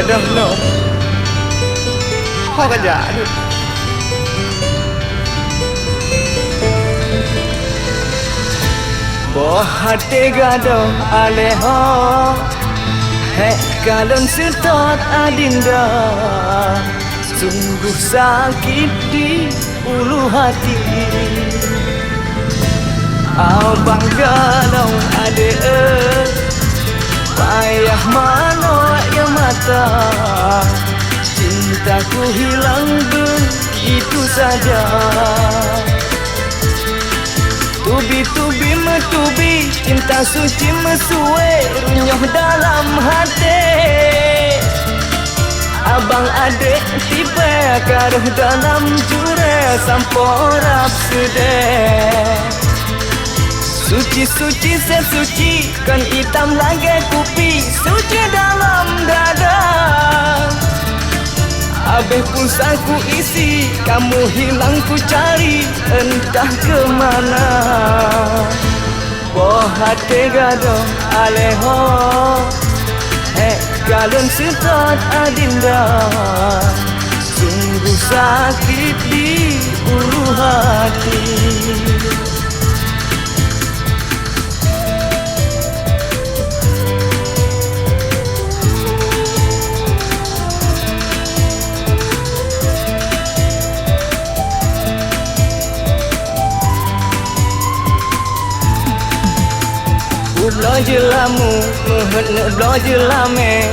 gadah no. Ho kerja aduh. Boh hati gadah aleho. Hek kalon setot adinda. Sungguh sakit di ulu hati. Abang galau ade payah mano ya mata. Cintaku hilang begitu saja. Tubi-tubi metubi, cinta suci mesue runyoh dalam hati. Abang adik tiba karuh dalam jure samporap sedeh. Suci-suci sesuci kan hitam lagi kupi suci dalam dada. Habis pulsaku isi kamu hilang ku cari entah kemana. Boh hati gadoh aleho. Kalon setot adinda. Sungguh sakit di ulu hati. Ulo jelamu, mehet ulo jelame.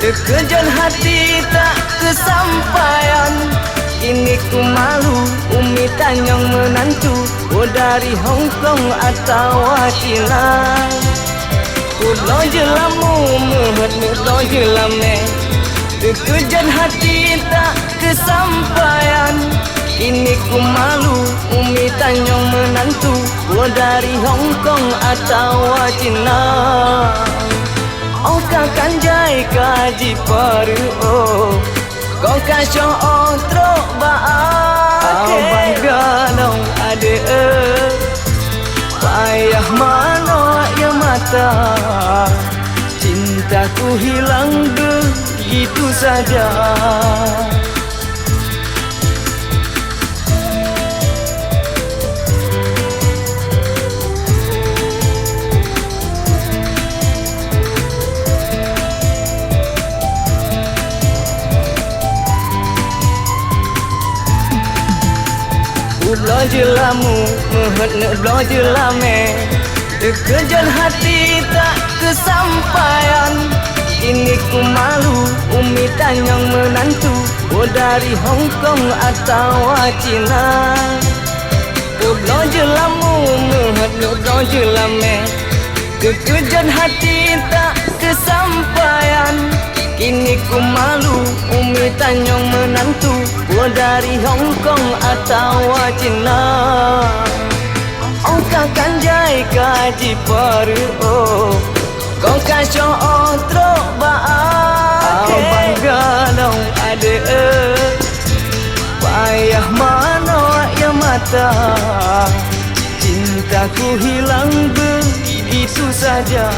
Terkejan hati tak kesampaian. Ini ku malu, umi tanyong menantu. Oh dari Hong Kong atau Cina. Ulo jelamu, mehet ulo jelame. Terkejan hati tak kesampaian. Ini ku malu, umi tanyong menantu. Oh dari Hong Kong atau Cina. Oh kakan jai kaji paru oh. Kau kasih otro baake. Abang galau ade payah mano ya mata. Cintaku hilang begitu saja. Ulo jelamu, mehet ulo jelame. Terkejan hati tak kesampaian. Ini ku malu, umi tanyong menantu. Oh dari Hong Kong atau Cina. Ulo jelamu, mehet ulo jelame. Terkejan hati tak kesampaian. Kini ku malu, umi tanyong menantu. Oh dari Hong Kong atau Cina. Oh kakan jai kaji paru oh. Kau kasih otro baake. Abang galau ade payah mano ya mata. Cintaku hilang begitu saja.